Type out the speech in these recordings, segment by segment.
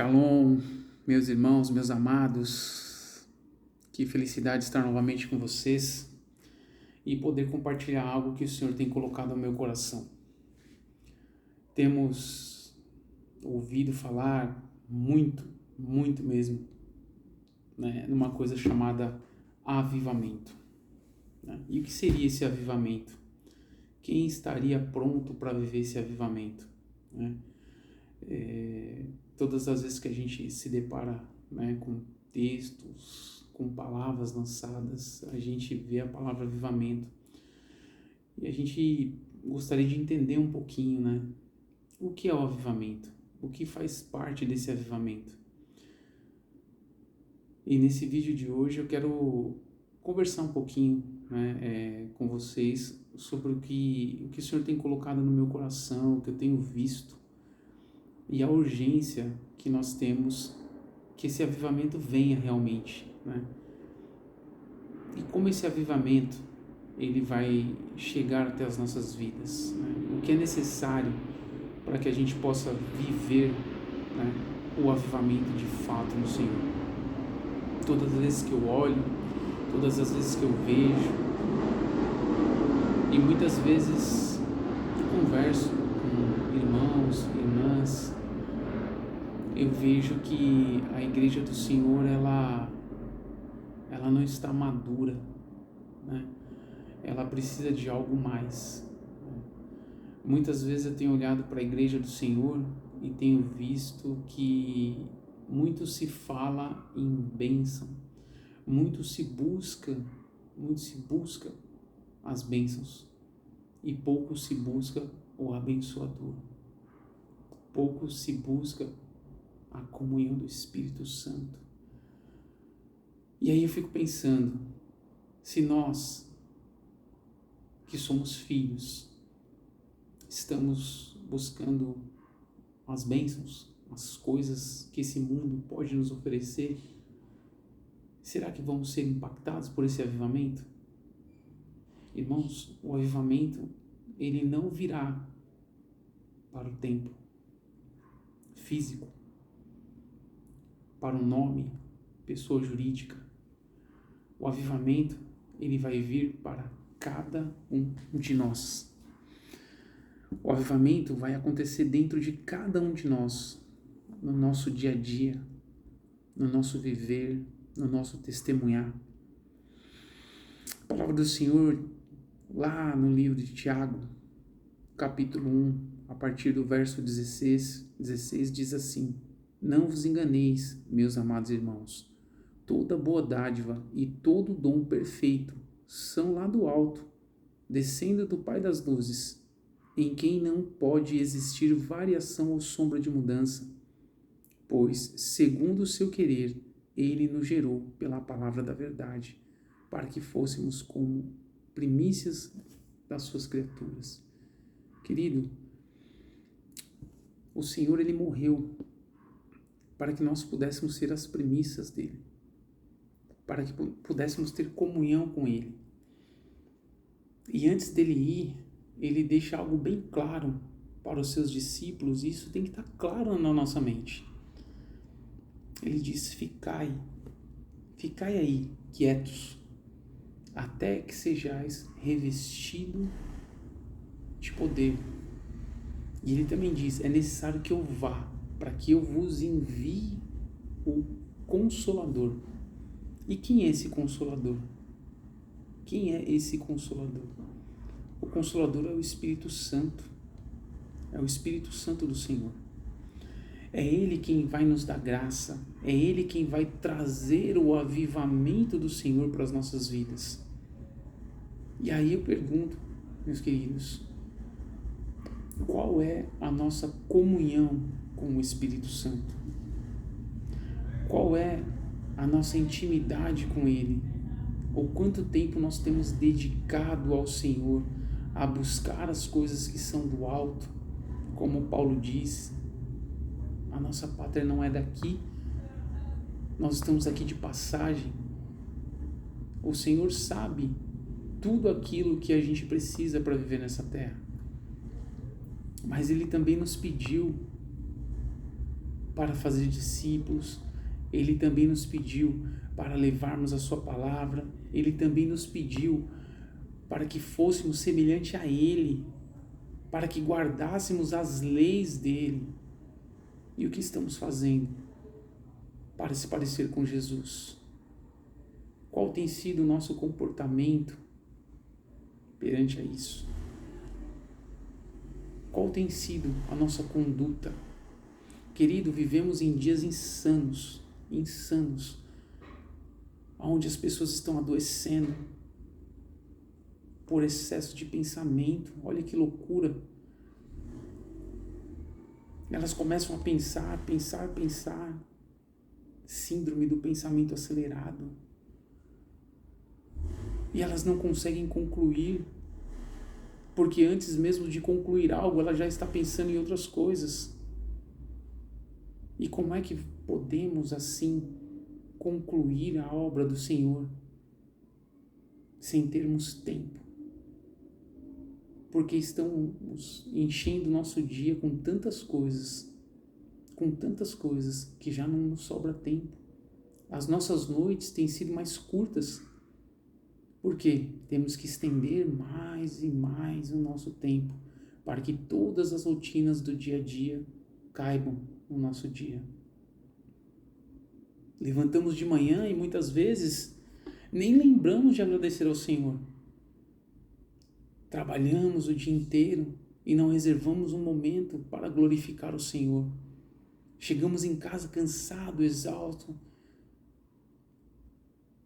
Shalom, meus irmãos, meus amados, que felicidade estar novamente com vocês e poder compartilhar algo que o Senhor tem colocado no meu coração. Temos ouvido falar muito mesmo, numa coisa chamada avivamento. E o que seria esse avivamento? Quem estaria pronto para viver esse avivamento? Todas as vezes que a gente se depara com textos, com palavras lançadas, a gente vê a palavra avivamento. E a gente gostaria de entender um pouquinho, o que é o avivamento? O que faz parte desse avivamento? E nesse vídeo de hoje eu quero conversar um pouquinho com vocês sobre o que o Senhor tem colocado no meu coração, o que eu tenho visto, e a urgência que nós temos que esse avivamento venha realmente, E como esse avivamento ele vai chegar até as nossas vidas, O que é necessário para que a gente possa viver, o avivamento de fato no Senhor. Todas as vezes que eu olho, todas as vezes que eu vejo, e muitas vezes converso com irmãos, irmãs, eu vejo que a igreja do Senhor, ela não está madura, Ela precisa de algo mais. Muitas vezes eu tenho olhado para a igreja do Senhor e tenho visto que muito se fala em bênção, muito se busca as bênçãos e pouco se busca o abençoador, pouco se busca a comunhão do Espírito Santo. E aí eu fico pensando, se nós, que somos filhos, estamos buscando as bênçãos, as coisas que esse mundo pode nos oferecer, será que vamos ser impactados por esse avivamento? Irmãos, o avivamento, ele não virá para o templo físico, para o nome, pessoa jurídica. O avivamento, ele vai vir para cada um de nós. O avivamento vai acontecer dentro de cada um de nós, no nosso dia a dia, no nosso viver, no nosso testemunhar. A palavra do Senhor, lá no livro de Tiago, capítulo 1, a partir do verso 16 diz assim: Não vos enganeis, meus amados irmãos, toda boa dádiva e todo dom perfeito são lá do alto, descendo do Pai das luzes, em quem não pode existir variação ou sombra de mudança, pois, segundo o seu querer, ele nos gerou pela palavra da verdade, para que fôssemos como primícias das suas criaturas. Querido, o Senhor, ele morreu para que nós pudéssemos ser as primícias dele, para que pudéssemos ter comunhão com ele. E antes dele ir, ele deixa algo bem claro para os seus discípulos, e isso tem que estar claro na nossa mente. Ele diz: ficai aí, quietos, até que sejais revestidos de poder. E ele também diz: é necessário que eu vá, para que eu vos envie o Consolador. E quem é esse Consolador? Quem é esse Consolador? O Consolador é o Espírito Santo. É o Espírito Santo do Senhor. É Ele quem vai nos dar graça. É Ele quem vai trazer o avivamento do Senhor para as nossas vidas. E aí eu pergunto, meus queridos, qual é a nossa comunhão com o Espírito Santo? Qual é a nossa intimidade com Ele? Ou quanto tempo nós temos dedicado ao Senhor a buscar as coisas que são do alto? Como Paulo diz, a nossa pátria não é daqui, nós estamos aqui de passagem. O Senhor sabe tudo aquilo que a gente precisa para viver nessa terra, mas Ele também nos pediu para fazer discípulos. Ele também nos pediu para levarmos a sua palavra. Ele também nos pediu para que fôssemos semelhante a Ele, para que guardássemos as leis dele. E o que estamos fazendo para se parecer com Jesus? Qual tem sido o nosso comportamento perante a isso? Qual tem sido a nossa conduta? Querido, vivemos em dias insanos, onde as pessoas estão adoecendo por excesso de pensamento. Olha que loucura. Elas começam a pensar. Síndrome do pensamento acelerado. E elas não conseguem concluir, porque antes mesmo de concluir algo, ela já está pensando em outras coisas. E como é que podemos assim concluir a obra do Senhor sem termos tempo? Porque estamos enchendo nosso dia com tantas coisas que já não nos sobra tempo. As nossas noites têm sido mais curtas, porque temos que estender mais e mais o nosso tempo para que todas as rotinas do dia a dia caibam no nosso dia. Levantamos de manhã e muitas vezes nem lembramos de agradecer ao Senhor. Trabalhamos o dia inteiro e não reservamos um momento para glorificar o Senhor. Chegamos em casa cansado, exausto.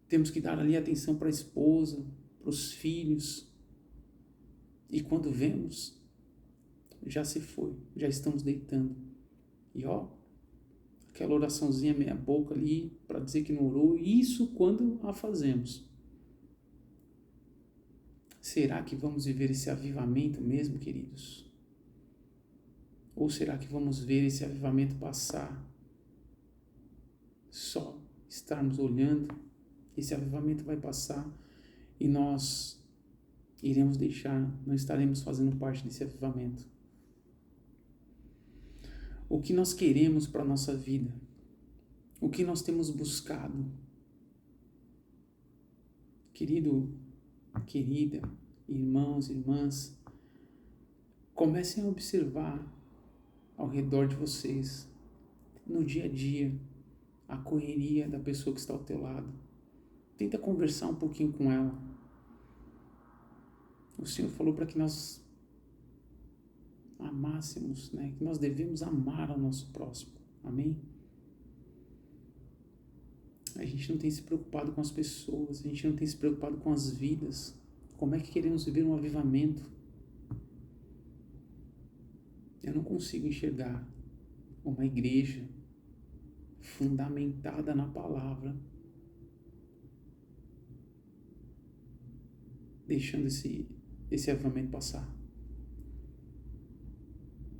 Temos que dar ali atenção para a esposa, para os filhos. E quando vemos, já se foi, já estamos deitando. E aquela oraçãozinha meia boca ali, para dizer que não orou, isso quando a fazemos. Será que vamos viver esse avivamento mesmo, queridos? Ou será que vamos ver esse avivamento passar? Só estarmos olhando, esse avivamento vai passar e nós iremos deixar, não estaremos fazendo parte desse avivamento. O que nós queremos para a nossa vida? O que nós temos buscado? Querido, querida, irmãos, irmãs, comecem a observar ao redor de vocês, no dia a dia, a correria da pessoa que está ao teu lado. Tenta conversar um pouquinho com ela. O Senhor falou para que nós amássemos, que nós devemos amar ao nosso próximo. Amém? A gente não tem se preocupado com as pessoas, a gente não tem se preocupado com as vidas. Como é que queremos viver um avivamento? Eu não consigo enxergar uma igreja fundamentada na palavra, deixando esse avivamento passar.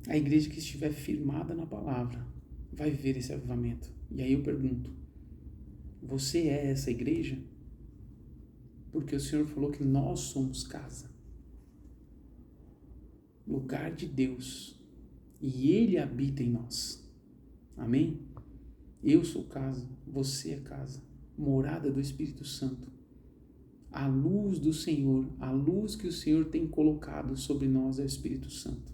A igreja que estiver firmada na palavra vai ver esse avivamento. E aí eu pergunto, você é essa igreja? Porque o Senhor falou que nós somos casa, lugar de Deus, e Ele habita em nós. Amém? Eu sou casa, você é casa, morada do Espírito Santo. A luz do Senhor, a luz que o Senhor tem colocado sobre nós é o Espírito Santo.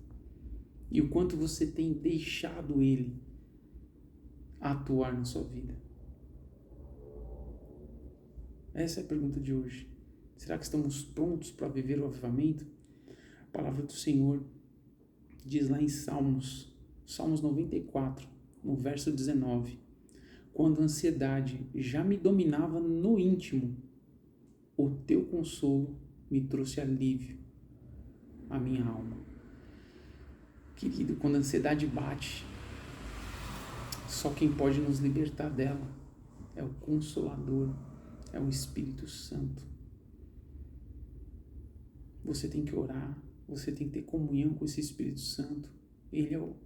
E o quanto você tem deixado Ele atuar na sua vida? Essa é a pergunta de hoje. Será que estamos prontos para viver o avivamento? A palavra do Senhor diz lá em Salmos 94, no verso 19: quando a ansiedade já me dominava no íntimo, o teu consolo me trouxe alívio à minha alma. Querido, quando a ansiedade bate, só quem pode nos libertar dela é o Consolador, é o Espírito Santo. Você tem que orar, você tem que ter comunhão com esse Espírito Santo. Ele é o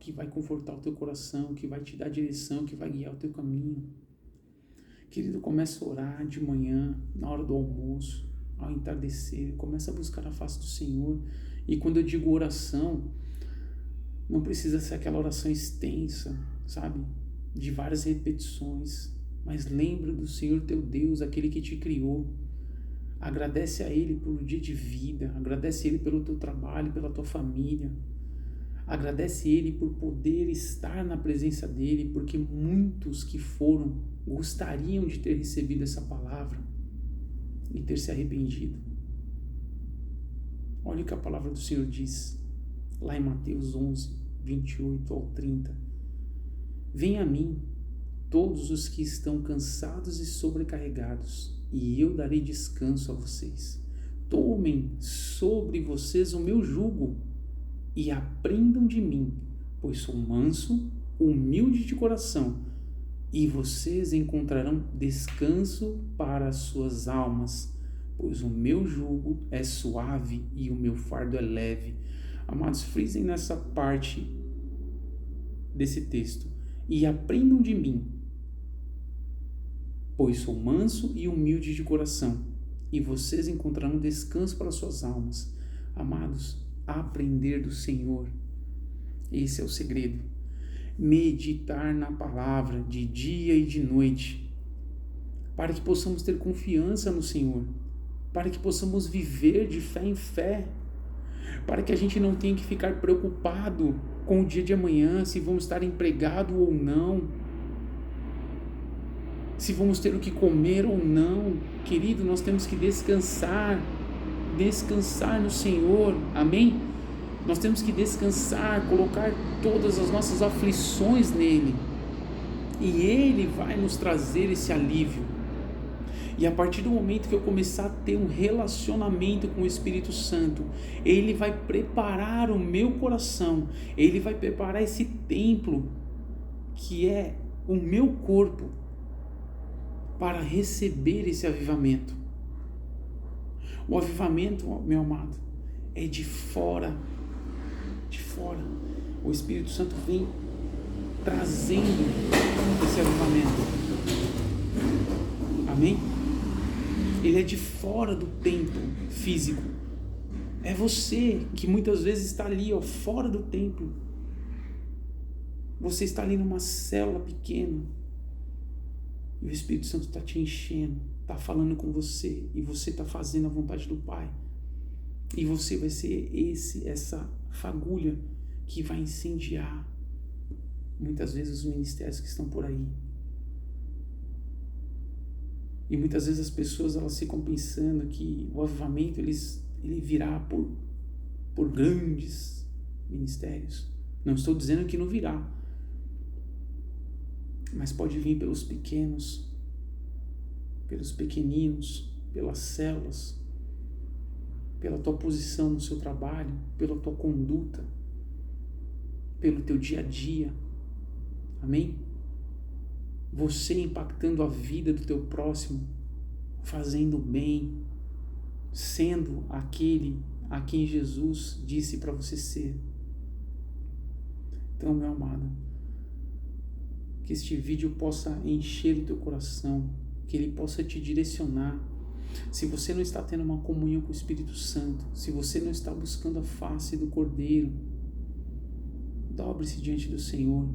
que vai confortar o teu coração, que vai te dar direção, que vai guiar o teu caminho. Querido, começa a orar de manhã, na hora do almoço, ao entardecer. Começa a buscar a face do Senhor. E quando eu digo oração, não precisa ser aquela oração extensa. sabe, de várias repetições, mas lembra do Senhor teu Deus, aquele que te criou. Agradece a Ele pelo dia de vida, agradece a Ele pelo teu trabalho, pela tua família, agradece a Ele por poder estar na presença dEle, porque muitos que foram gostariam de ter recebido essa palavra e ter se arrependido. Olha o que a palavra do Senhor diz, lá em Mateus 11, 28 ao 30. Venha a mim, todos os que estão cansados e sobrecarregados, e eu darei descanso a vocês. Tomem sobre vocês o meu jugo e aprendam de mim, pois sou manso, humilde de coração, e vocês encontrarão descanso para as suas almas, pois o meu jugo é suave e o meu fardo é leve. Amados, frisem nessa parte desse texto. E aprendam de mim, pois sou manso e humilde de coração, e vocês encontrarão descanso para suas almas. Amados, aprender do Senhor, esse é o segredo. Meditar na palavra de dia e de noite, para que possamos ter confiança no Senhor, para que possamos viver de fé em fé, para que a gente não tenha que ficar preocupado com o dia de amanhã, se vamos estar empregados ou não, se vamos ter o que comer ou não. Querido, nós temos que descansar no Senhor, amém? Nós temos que descansar, colocar todas as nossas aflições nele, e Ele vai nos trazer esse alívio. E a partir do momento que eu começar a ter um relacionamento com o Espírito Santo, Ele vai preparar o meu coração, Ele vai preparar esse templo, que é o meu corpo, para receber esse avivamento. O avivamento, meu amado, é de fora. De fora. O Espírito Santo vem trazendo esse avivamento. Amém? Ele é de fora do templo físico. É você que muitas vezes está ali, fora do templo. Você está ali numa célula pequena, e o Espírito Santo está te enchendo, está falando com você, e você está fazendo a vontade do Pai. E você vai ser essa fagulha que vai incendiar muitas vezes os ministérios que estão por aí. E muitas vezes as pessoas elas ficam pensando que o avivamento ele virá por grandes ministérios. Não estou dizendo que não virá, mas pode vir pelos pequenos, pelos pequeninos, pelas células, pela tua posição no seu trabalho, pela tua conduta, pelo teu dia a dia. Amém? Você impactando a vida do teu próximo, fazendo bem, sendo aquele a quem Jesus disse para você ser. Então, meu amado, que este vídeo possa encher o teu coração, que ele possa te direcionar. Se você não está tendo uma comunhão com o Espírito Santo, se você não está buscando a face do Cordeiro, dobre-se diante do Senhor.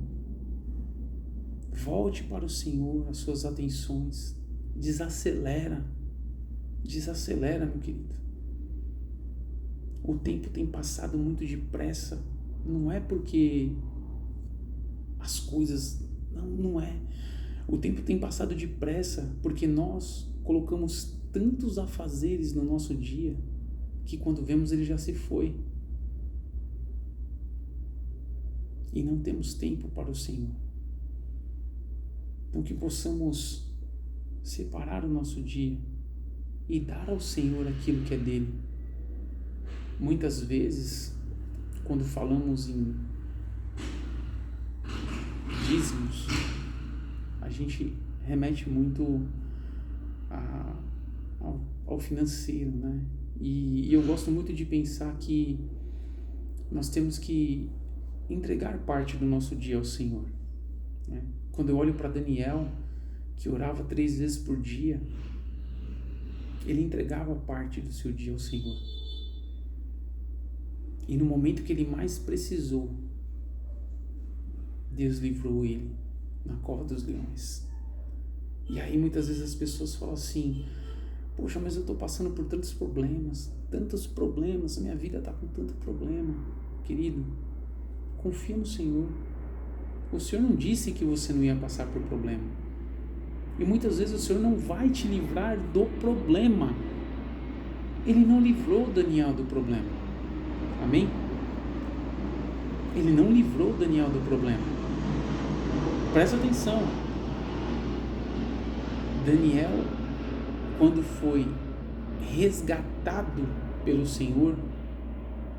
Volte para o Senhor as suas atenções. Desacelera, meu querido. O tempo tem passado muito depressa. Não é porque as coisas... Não é. O tempo tem passado depressa porque nós colocamos tantos afazeres no nosso dia que quando vemos ele já se foi. E não temos tempo para o Senhor. Então que possamos separar o nosso dia e dar ao Senhor aquilo que é dele. Muitas vezes, quando falamos em dízimos, a gente remete muito ao financeiro, né? E eu gosto muito de pensar que nós temos que entregar parte do nosso dia ao Senhor, né? Quando eu olho para Daniel, que orava 3 vezes por dia, ele entregava parte do seu dia ao Senhor. E no momento que ele mais precisou, Deus livrou ele na cova dos leões. E aí muitas vezes as pessoas falam assim: poxa, mas eu estou passando por tantos problemas, minha vida está com tanto problema. Querido, confia no Senhor. O Senhor não disse que você não ia passar por problema. E muitas vezes o Senhor não vai te livrar do problema. Ele não livrou Daniel do problema. Amém? Ele não livrou Daniel do problema. Presta atenção. Daniel, quando foi resgatado pelo Senhor,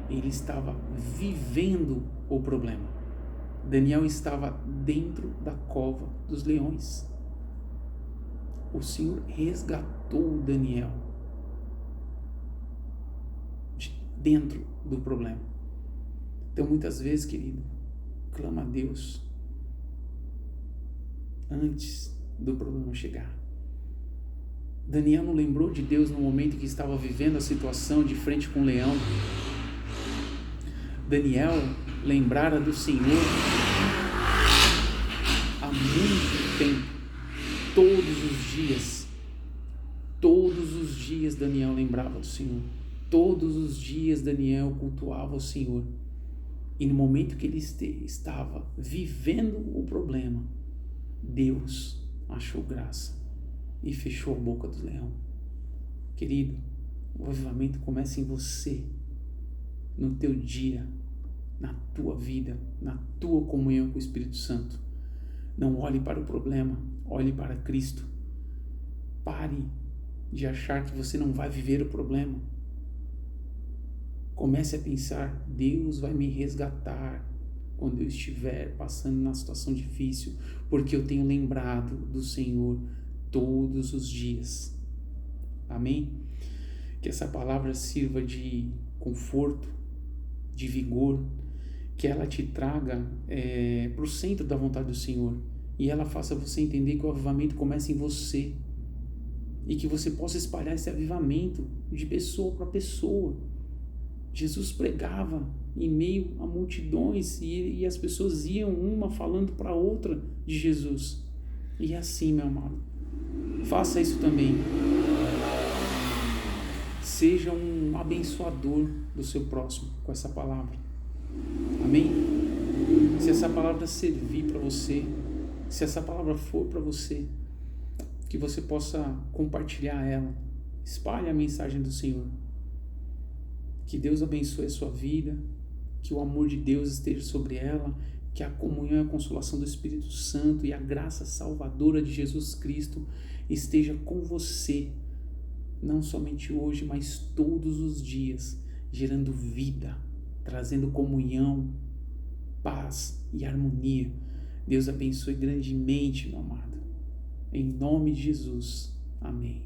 ele estava vivendo o problema. Daniel estava dentro da cova dos leões. O Senhor resgatou Daniel de dentro do problema. Então, muitas vezes, querido, clama a Deus antes do problema chegar. Daniel não lembrou de Deus no momento em que estava vivendo a situação de frente com o leão. Daniel lembrara do Senhor há muito tempo. Todos os dias Daniel lembrava do Senhor. Todos os dias Daniel cultuava o Senhor. E no momento que ele estava vivendo o problema, Deus achou graça e fechou a boca do leão. Querido, o avivamento começa em você, no teu dia, na tua vida, na tua comunhão com o Espírito Santo. Não olhe para o problema, olhe para Cristo. Pare de achar que você não vai viver o problema. Comece a pensar: Deus vai me resgatar quando eu estiver passando na situação difícil, porque eu tenho lembrado do Senhor todos os dias. Amém? Que essa palavra sirva de conforto, de vigor, que ela te traga para o centro da vontade do Senhor, e ela faça você entender que o avivamento começa em você, e que você possa espalhar esse avivamento de pessoa para pessoa. Jesus pregava em meio a multidões e as pessoas iam uma falando para a outra de Jesus. E é assim, meu amado, faça isso também. Seja um abençoador do seu próximo com essa palavra. Amém? Se essa palavra servir para você, se essa palavra for para você, que você possa compartilhar ela. Espalhe a mensagem do Senhor. Que Deus abençoe a sua vida, que o amor de Deus esteja sobre ela, que a comunhão e a consolação do Espírito Santo e a graça salvadora de Jesus Cristo esteja com você, não somente hoje, mas todos os dias, gerando vida, trazendo comunhão, paz e harmonia. Deus abençoe grandemente, meu amado. Em nome de Jesus. Amém.